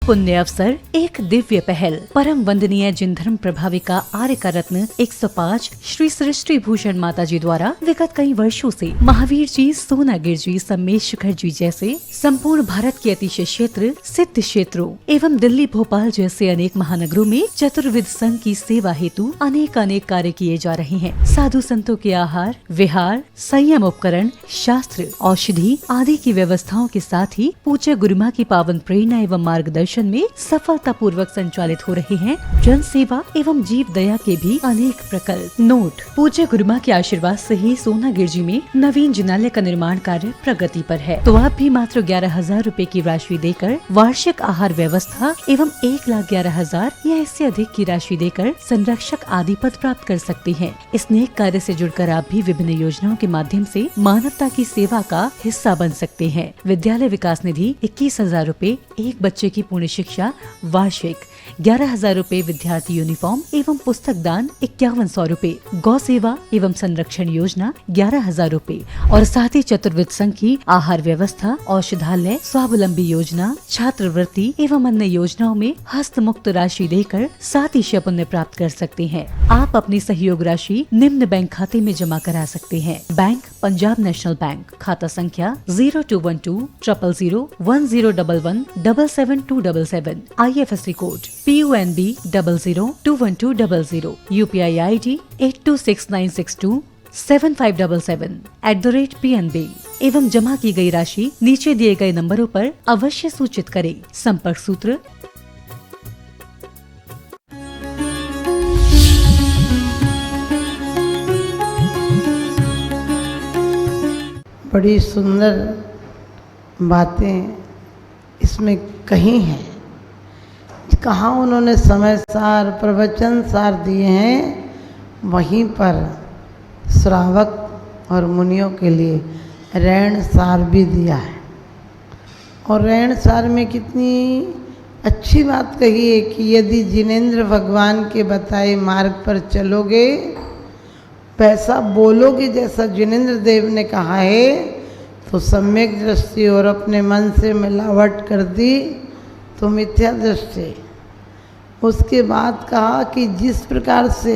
पुण्य अवसर, एक दिव्य पहल। परम वंदनीय जिन धर्म प्रभाविका आर्य का रत्न 105 श्री सृष्टि भूषण माता जी द्वारा विगत कई वर्षों से महावीर जी, सोनागिर जी, सम्मेश शिखर जी जैसे संपूर्ण भारत के अतिशय क्षेत्र, सिद्ध क्षेत्रों एवं दिल्ली, भोपाल जैसे अनेक महानगरों में चतुर्विध संघ की सेवा हेतु अनेक कार्य किए जा रहे हैं। साधु संतों के आहार, विहार, संयम उपकरण, शास्त्र, औषधि आदि की व्यवस्थाओं के साथ ही पूज्य गुरुमा की पावन प्रेरणा एवं मार्गदर्शन में सफलता पूर्वक संचालित हो रहे हैं जन सेवा एवं जीव दया के भी अनेक प्रकल्प। नोट, पूज्य गुरुमा के आशीर्वाद से ही सोनागिर जी में नवीन जिनालय का निर्माण कार्य प्रगति पर है। तो आप भी मात्र 11,000 रूपए की राशि देकर वार्षिक आहार व्यवस्था एवं 1,11,000 या इससे अधिक की राशि देकर संरक्षक आदि पद प्राप्त कर सकते हैं। इस नेक कार्य से जुड़कर आप भी विभिन्न योजनाओं के माध्यम से मानवता की सेवा का हिस्सा बन सकते हैं। विद्यालय विकास निधि 21,000 रूपए, एक बच्चे की पूर्ण शिक्षा वार्षिक, 11,000 रूपए विद्यार्थी यूनिफॉर्म एवं पुस्तक दान 5,100 रूपए, गौ सेवा एवं संरक्षण योजना 11,000 रूपए और साथ ही चतुर्विध संघ की आहार व्यवस्था, औषधालय, स्वावलंबी योजना, छात्रवृत्ति एवं अन्य योजनाओं में हस्त मुक्त राशि देकर 7 पुण्य प्राप्त कर सकते हैं। आप अपनी सहयोग राशि निम्न बैंक खाते में जमा करा सकते हैं। बैंक पंजाब नेशनल बैंक, खाता संख्या 0212 000 1011 77277, IFSC code PUNB 00212000, UPI ID 826962 7577 @PNB एवं जमा की गई राशि नीचे दिए गए नंबरों पर अवश्य सूचित करें। संपर्क सूत्र बड़ी सुंदर बातें इसमें कही हैं। कहाँ उन्होंने समय सार, प्रवचन सार दिए हैं, वहीं पर श्रावक और मुनियों के लिए रैण सार भी दिया है। और रैण सार में कितनी अच्छी बात कही है कि यदि जिनेंद्र भगवान के बताए मार्ग पर चलोगे, वैसा बोलोगे जैसा जिनेंद्र देव ने कहा है, तो सम्यक दृष्टि और अपने मन से मिलावट कर दी तो मिथ्या दृष्टि। उसके बाद कहा कि जिस प्रकार से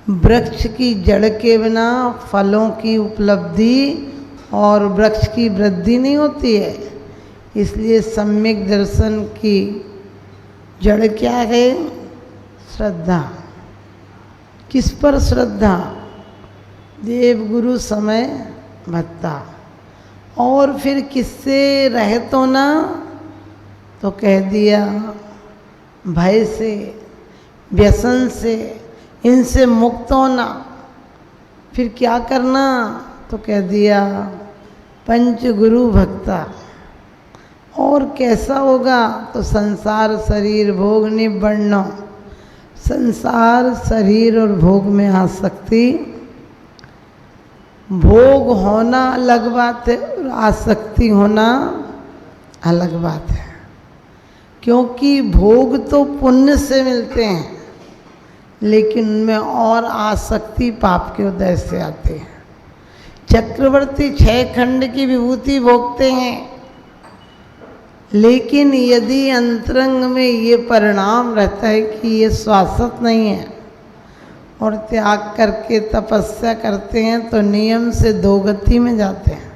वृक्ष की जड़ के बिना फलों की उपलब्धि और वृक्ष की वृद्धि नहीं होती है, इसलिए सम्यक दर्शन की जड़ क्या है? श्रद्धा। किस पर श्रद्धा? देव गुरु समय भत्ता। और फिर किससे रहित होना? तो कह दिया भय से, व्यसन से, इनसे मुक्त होना। फिर क्या करना? तो कह दिया पंच गुरु भक्ता। और कैसा होगा? तो संसार शरीर भोग निबढ़ना। संसार शरीर और भोग में आसक्ति, भोग होना अलग बात है और आसक्ति होना अलग बात है। क्योंकि भोग तो पुण्य से मिलते हैं, लेकिन उनमें और आसक्ति पाप के उदय से आते हैं। चक्रवर्ती 6 खंड की विभूति भोगते हैं, लेकिन यदि अंतरंग में ये परिणाम रहता है कि ये शाश्वत नहीं है और त्याग करके तपस्या करते हैं, तो नियम से 2 गति में जाते हैं,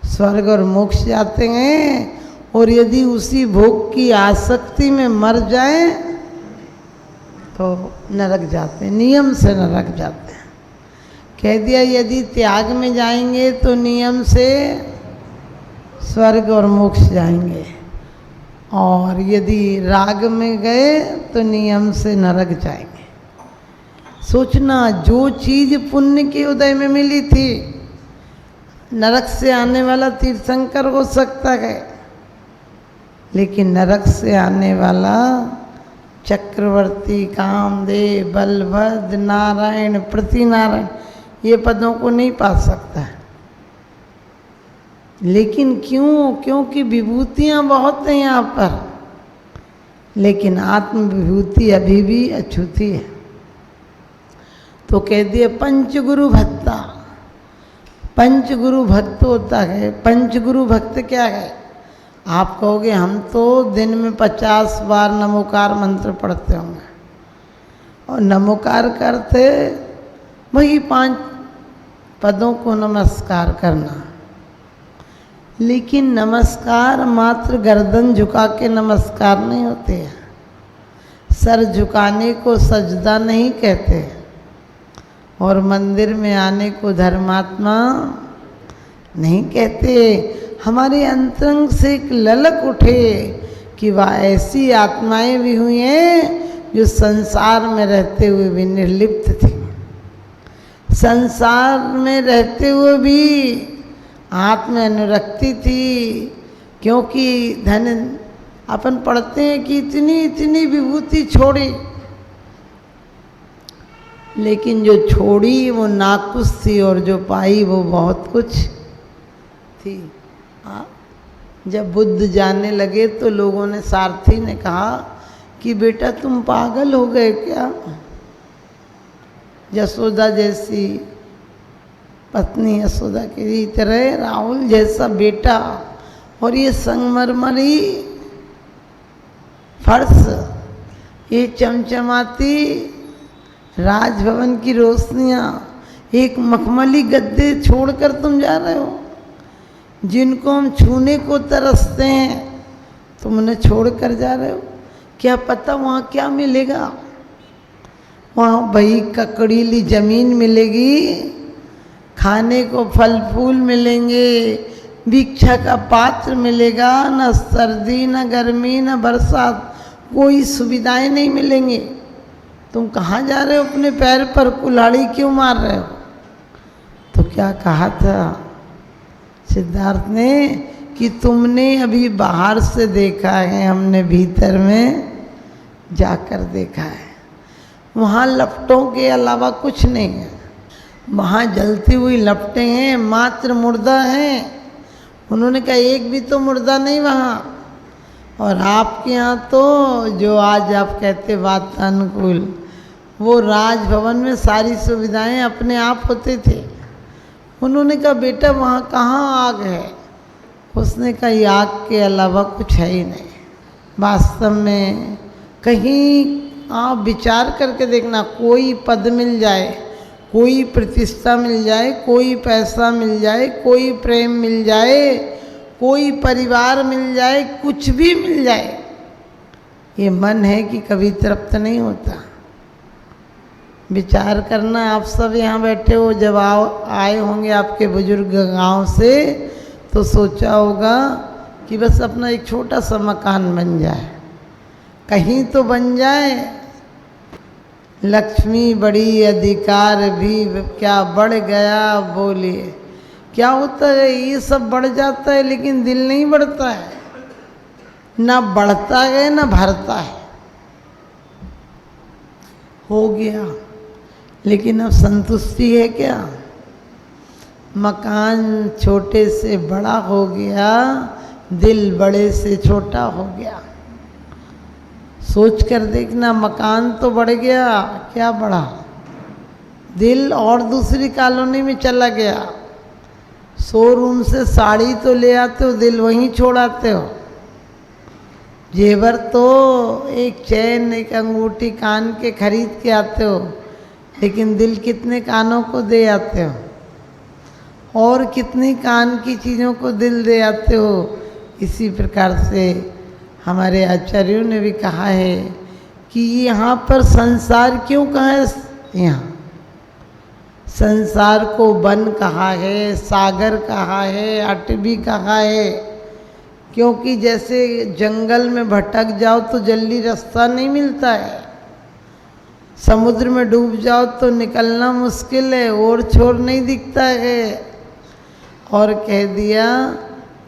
स्वर्ग और मोक्ष जाते हैं। और यदि उसी भोग की आसक्ति में मर जाए तो नरक जाते हैं, नियम से नरक जाते हैं। कह दिया यदि त्याग में जाएंगे तो नियम से स्वर्ग और मोक्ष जाएंगे, और यदि राग में गए तो नियम से नरक जाएंगे। सोचना, जो चीज़ पुण्य के उदय में मिली थी, नरक से आने वाला तीर्थंकर हो सकता है, लेकिन नरक से आने वाला चक्रवर्ती, कामदेव, बलभद्र, नारायण, प्रतिनारायण, ये पदों को नहीं पा सकता है। लेकिन क्यों? क्योंकि विभूतियाँ बहुत हैं यहाँ पर, लेकिन आत्म विभूति अभी भी अछूती है। तो कह दिए पंचगुरु भक्ता। पंचगुरु भक्त होता है। पंचगुरु भक्त क्या है? आप कहोगे हम तो दिन में 50 बार नमोकार मंत्र पढ़ते होंगे, और नमोकार करते वही 5 पदों को नमस्कार करना। लेकिन नमस्कार मात्र गर्दन झुका के नमस्कार नहीं होते हैं, सर झुकाने को सजदा नहीं कहते, और मंदिर में आने को धर्मात्मा नहीं कहते। हमारे अंतरंग से एक ललक उठे कि वह ऐसी आत्माएं भी हुई हैं जो संसार में रहते हुए भी निर्लिप्त थी, संसार में रहते हुए भी आत्म अनुरक्ति थी। क्योंकि धन अपन पढ़ते हैं कि इतनी इतनी विभूति छोड़ी, लेकिन जो छोड़ी वो नाकुश थी और जो पाई वो बहुत कुछ थी। जब बुद्ध जाने लगे तो लोगों ने, सारथी ने कहा कि बेटा तुम पागल हो गए क्या? यशोदा जैसी पत्नी, यशोदा की तरह राहुल जैसा बेटा, और ये संगमरमरी फर्श, ये चमचमाती राजभवन की रोशनियाँ, एक मखमली गद्दे छोड़कर तुम जा रहे हो, जिनको हम छूने को तरसते हैं तुम उन्हें छोड़ कर जा रहे हो। क्या पता वहाँ क्या मिलेगा? वहाँ वही ककड़ीली जमीन मिलेगी, खाने को फल फूल मिलेंगे, भिक्षा का पात्र मिलेगा, न सर्दी न गर्मी न बरसात, कोई सुविधाएं नहीं मिलेंगी। तुम कहाँ जा रहे हो? अपने पैर पर कुल्हाड़ी क्यों मार रहे हो? तो क्या कहा था सिद्धार्थ ने कि तुमने अभी बाहर से देखा है, हमने भीतर में जाकर देखा है। वहाँ लपटों के अलावा कुछ नहीं है, वहाँ जलती हुई लपटें हैं, मात्र मुर्दा हैं। उन्होंने कहा एक भी तो मुर्दा नहीं वहाँ। और आपके यहाँ तो जो आज आप कहते वातानुकूल, वो राजभवन में सारी सुविधाएं अपने आप होते थे। उन्होंने कहा बेटा वहाँ कहाँ आग है? उसने कहा ये आग के अलावा कुछ है ही नहीं। वास्तव में कहीं आप विचार करके देखना, कोई पद मिल जाए, कोई प्रतिष्ठा मिल जाए, कोई पैसा मिल जाए, कोई प्रेम मिल जाए, कोई परिवार मिल जाए, कुछ भी मिल जाए, ये मन है कि कभी तृप्त नहीं होता। विचार करना, आप सब यहाँ बैठे हो, जब आए होंगे आपके बुजुर्ग गांव से तो सोचा होगा कि बस अपना एक छोटा सा मकान बन जाए, कहीं तो बन जाए। लक्ष्मी बड़ी अधिकार भी क्या बढ़ गया बोलिए। क्या होता है? ये सब बढ़ जाता है लेकिन दिल नहीं बढ़ता है, ना बढ़ता है ना भरता है। हो गया लेकिन अब संतुष्टि है क्या? मकान छोटे से बड़ा हो गया, दिल बड़े से छोटा हो गया। सोच कर देखना, मकान तो बढ़ गया, क्या बढ़ा? दिल और दूसरी कॉलोनी में चला गया। शोरूम से साड़ी तो ले आते हो, दिल वहीं छोड़ आते हो। जेवर तो एक चैन, एक अंगूठी कान के खरीद के आते हो, लेकिन दिल कितने कानों को दे आते हो, और कितनी कान की चीज़ों को दिल दे आते हो। इसी प्रकार से हमारे आचार्यों ने भी कहा है कि यहाँ पर संसार क्यों कहा है? यहाँ संसार को वन कहा है, सागर कहा है, अटवी कहा है, क्योंकि जैसे जंगल में भटक जाओ तो जल्दी रास्ता नहीं मिलता है, समुद्र में डूब जाओ तो निकलना मुश्किल है, और छोर नहीं दिखता है। और कह दिया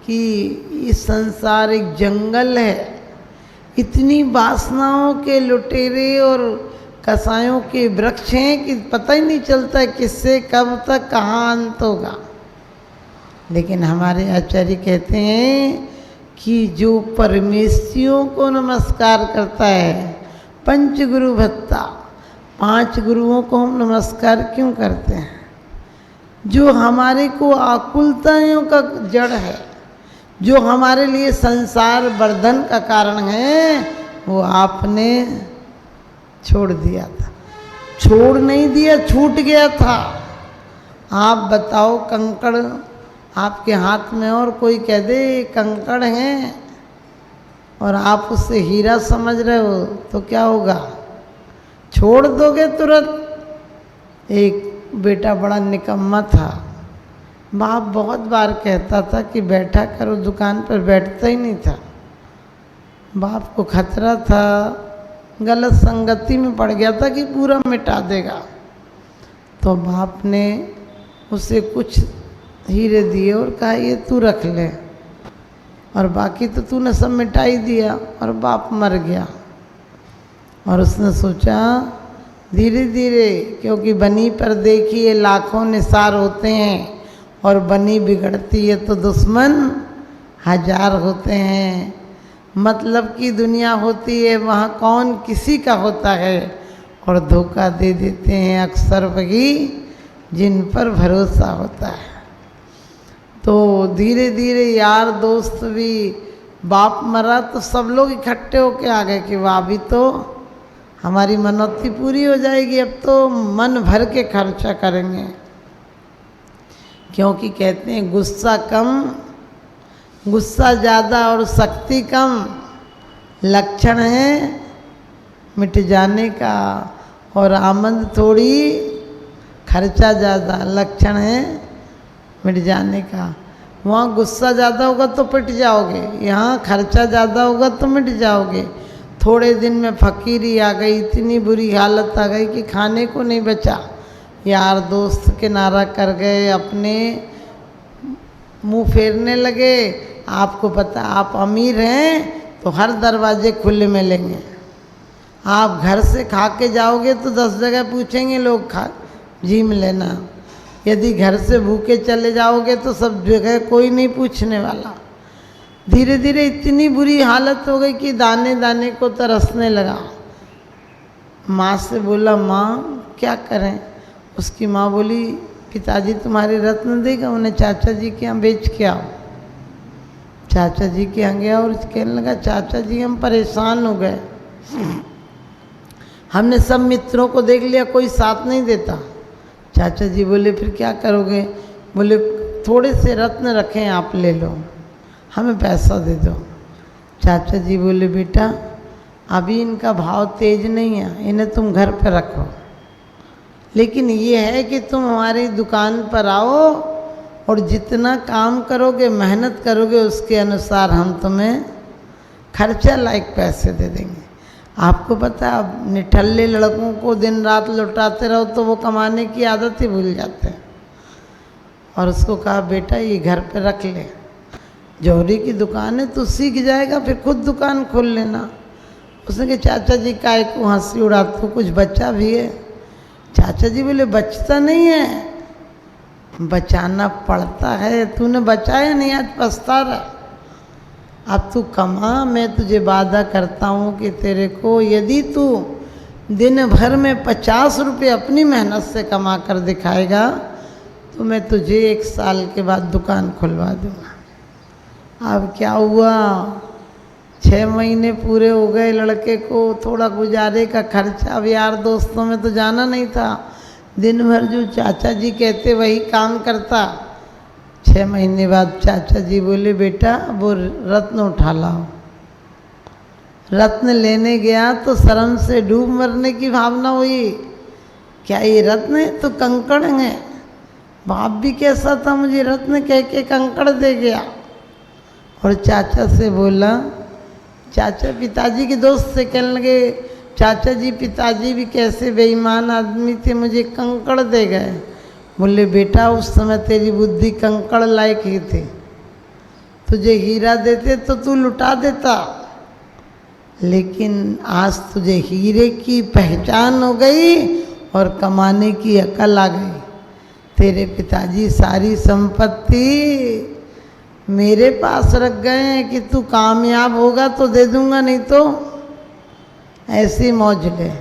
कि इस संसार एक जंगल है, इतनी वासनाओं के लुटेरे और कसायों के वृक्ष हैं कि पता ही नहीं चलता किससे कब तक कहाँ अंत होगा। लेकिन हमारे आचार्य कहते हैं कि जो परमेश्वरियों को नमस्कार करता है, पंच गुरु भत्ता, 5 गुरुओं को हम नमस्कार क्यों करते हैं? जो हमारे को आकुलताओं का जड़ है, जो हमारे लिए संसार वर्धन का कारण है वो आपने छोड़ दिया था। छोड़ नहीं दिया, छूट गया था। आप बताओ, कंकड़ आपके हाथ में और कोई कह दे कंकड़ हैं और आप उससे हीरा समझ रहे हो तो क्या होगा? छोड़ दोगे तुरंत। एक बेटा बड़ा निकम्मा था। बाप बहुत बार कहता था कि बैठा करो, दुकान पर बैठता ही नहीं था। बाप को खतरा था, गलत संगति में पड़ गया था कि पूरा मिटा देगा। तो बाप ने उसे कुछ हीरे दिए और कहा ये तू रख ले, और बाकी तो तूने सब मिटा ही दिया। और बाप मर गया। और उसने सोचा धीरे धीरे, क्योंकि बनी पर देखिए लाखों निसार होते हैं और बनी बिगड़ती है तो दुश्मन हजार होते हैं। मतलब की दुनिया होती है, वहाँ कौन किसी का होता है, और धोखा दे देते हैं अक्सर वही जिन पर भरोसा होता है। तो धीरे धीरे यार दोस्त भी, बाप मरा तो सब लोग इकट्ठे होके आ गए कि वाह अभी तो हमारी मनौती पूरी हो जाएगी, अब तो मन भर के खर्चा करेंगे। क्योंकि कहते हैं गुस्सा कम, गुस्सा ज़्यादा और शक्ति कम लक्षण है मिट जाने का, और आमद थोड़ी खर्चा ज़्यादा लक्षण है मिट जाने का। वहाँ गुस्सा ज़्यादा होगा तो पिट जाओगे, यहाँ खर्चा ज़्यादा होगा तो मिट जाओगे। थोड़े दिन में फकीरी आ गई, इतनी बुरी हालत आ गई कि खाने को नहीं बचा। यार दोस्त किनारा कर गए, अपने मुंह फेरने लगे। आपको पता आप अमीर हैं तो हर दरवाजे खुले मिलेंगे। आप घर से खा के जाओगे तो 10 जगह पूछेंगे लोग, खा झीम लेना। यदि घर से भूखे चले जाओगे तो सब जगह कोई नहीं पूछने वाला। धीरे धीरे इतनी बुरी हालत हो गई कि दाने दाने को तरसने लगा। माँ से बोला माँ क्या करें? उसकी माँ बोली पिताजी तुम्हारे रत्न देगा, उन्हें चाचा जी के यहाँ बेच के आओ। चाचा जी के यहाँ गया और कहने लगा चाचा जी हम परेशान हो गए, हमने सब मित्रों को देख लिया कोई साथ नहीं देता। चाचा जी बोले फिर क्या करोगे? बोले थोड़े से रत्न रखें आप ले लो, हमें पैसा दे दो। चाचा जी बोले बेटा अभी इनका भाव तेज नहीं है, इन्हें तुम घर पर रखो, लेकिन ये है कि तुम हमारी दुकान पर आओ और जितना काम करोगे मेहनत करोगे उसके अनुसार हम तुम्हें खर्चा लायक पैसे दे देंगे। आपको पता है अब निठल्ले लड़कों को दिन रात लौटाते रहो तो वो कमाने की आदत ही भूल जाते हैं। और उसको कहा बेटा ये घर पे रख ले, जौहरी की दुकान है तो सीख जाएगा फिर खुद दुकान खोल लेना। उसने कहा चाचा जी काय को हंसी उड़ाते हो, कुछ बच्चा भी है? चाचा जी बोले बचता नहीं है, बचाना पड़ता है। तूने बचाया नहीं, आज पछता रहा। अब तू कमा, मैं तुझे वादा करता हूँ कि तेरे को यदि तू दिन भर में 50 रुपये अपनी मेहनत से कमा कर दिखाएगा तो मैं तुझे 1 साल के बाद दुकान खुलवा दूँगा। अब क्या हुआ, 6 महीने पूरे हो गए लड़के को, थोड़ा गुजारे का खर्चा। अब यार दोस्तों में तो जाना नहीं था, दिन भर जो चाचा जी कहते वही काम करता। 6 महीने बाद चाचा जी बोले बेटा वो रत्न उठा लाओ। रत्न लेने गया तो शर्म से डूब मरने की भावना हुई, क्या ये रत्न है? तो कंकड़ है। बाप भी कैसा था, मुझे रत्न कह के कंकड़ दे गया। और चाचा से बोला, चाचा पिताजी के दोस्त से कहने लगे चाचा जी पिताजी भी कैसे बेईमान आदमी थे, मुझे कंकड़ दे गए। बोले बेटा उस समय तेरी बुद्धि कंकड़ लायक ही थी, तुझे हीरा देते तो तू लुटा देता, लेकिन आज तुझे हीरे की पहचान हो गई और कमाने की अकल आ गई। तेरे पिताजी सारी संपत्ति मेरे पास रख गए हैं कि तू कामयाब होगा तो दे दूंगा, नहीं तो ऐसी मौज ले।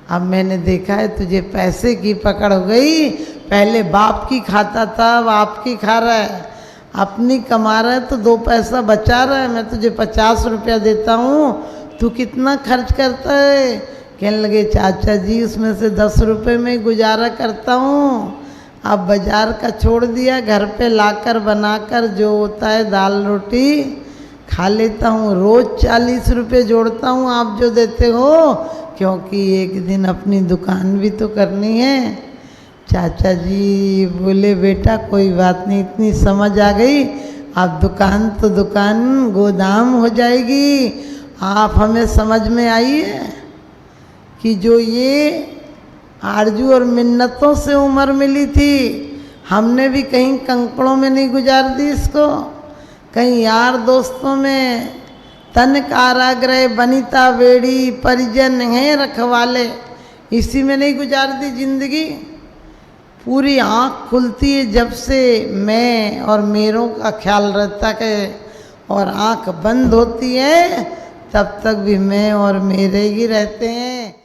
अब मैंने देखा है तुझे पैसे की पकड़ हो गई, पहले बाप की खाता था अब आपकी खा रहा है। अपनी कमा रहा है तो 2 पैसा बचा रहा है, मैं तुझे 50 रुपया देता हूँ, तू कितना खर्च करता है? कहने लगे चाचा जी उसमें से 10 रुपये में ही गुजारा करता हूँ। अब बाजार का छोड़ दिया, घर पे लाकर बनाकर जो होता है दाल रोटी खा लेता हूँ। रोज़ 40 रुपये जोड़ता हूँ आप जो देते हो, क्योंकि एक दिन अपनी दुकान भी तो करनी है। चाचा जी बोले बेटा कोई बात नहीं, इतनी समझ आ गई, अब दुकान तो दुकान गोदाम हो जाएगी। आप हमें समझ में आई है कि जो ये आरजू और मिन्नतों से उम्र मिली थी, हमने भी कहीं कंकड़ों में नहीं गुजार दी इसको, कहीं यार दोस्तों में, तन काराग्रह बनिता बेड़ी परिजन हैं रखवाले, इसी में नहीं गुजार दी जिंदगी। पूरी आँख खुलती है जब से मैं और मेरों का ख्याल रहता है, और आँख बंद होती है तब तक भी मैं और मेरे ही रहते हैं।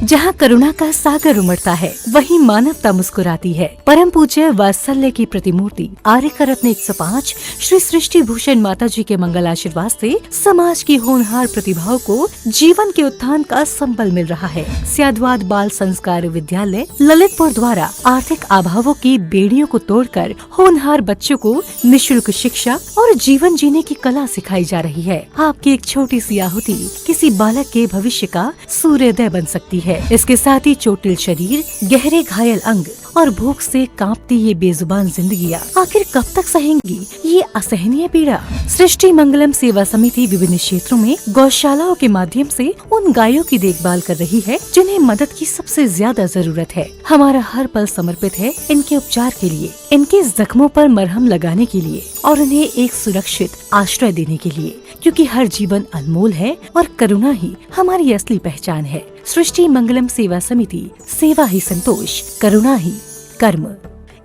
जहाँ करुणा का सागर उमड़ता है वहीं मानवता मुस्कुराती है। परम पूज्य वात्सल्य की प्रतिमूर्ति आर्यका रत्न 105 श्री सृष्टि भूषण माता जी के मंगल आशीर्वाद से समाज की होनहार प्रतिभाओं को जीवन के उत्थान का संबल मिल रहा है। स्याद्वाद बाल संस्कार विद्यालय ललितपुर द्वारा आर्थिक अभावों की बेड़ियों को तोड़कर होनहार बच्चों को निःशुल्क शिक्षा और जीवन जीने की कला सिखाई जा रही है। आपकी एक छोटी सी आहुति किसी बालक के भविष्य का सूर्योदय बन सकती है। इसके साथ ही चोटिल शरीर, गहरे घायल अंग और भूख से कांपती ये बेजुबान जिंदगियां आखिर कब तक सहेंगी ये असहनीय पीड़ा? सृष्टि मंगलम सेवा समिति विभिन्न क्षेत्रों में गौशालाओं के माध्यम से उन गायों की देखभाल कर रही है जिन्हें मदद की सबसे ज्यादा जरूरत है। हमारा हर पल समर्पित है इनके उपचार के लिए, इनके जख्मों पर मरहम लगाने के लिए और उन्हें एक सुरक्षित आश्रय देने के लिए, क्योंकि हर जीवन अनमोल है और करुणा ही हमारी असली पहचान है। सृष्टि मंगलम सेवा समिति, सेवा ही संतोष, करुणा ही कर्म।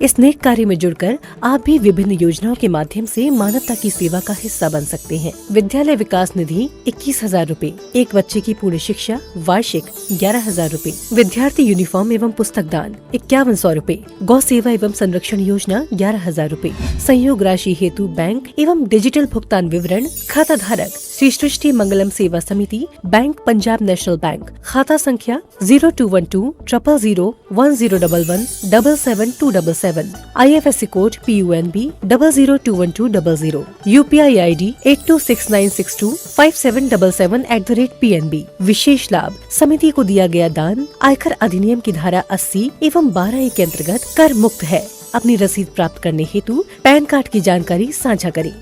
इस नेक कार्य में जुड़कर आप भी विभिन्न योजनाओं के माध्यम से मानवता की सेवा का हिस्सा बन सकते हैं। विद्यालय विकास निधि 21,000 रूपए, एक बच्चे की पूर्ण शिक्षा वार्षिक 11,000 रूपए, विद्यार्थी यूनिफॉर्म एवं पुस्तक दान 5100 रूपए, गौ सेवा एवं संरक्षण योजना 11,000 रूपए, संयोग राशि हेतु बैंक एवं डिजिटल भुगतान विवरण, खाता धारक श्री सृष्टि मंगलम सेवा समिति, बैंक पंजाब नेशनल बैंक, खाता संख्या 0212 000 1011 77277, IFSC code PUNB 0021200, UPI ID 8269625777@PNB। विशेष लाभ समिति को दिया गया दान आयकर अधिनियम की धारा 80 एवं 12A के अंतर्गत कर मुक्त है। अपनी रसीद प्राप्त करने हेतु पैन कार्ड की जानकारी साझा करें।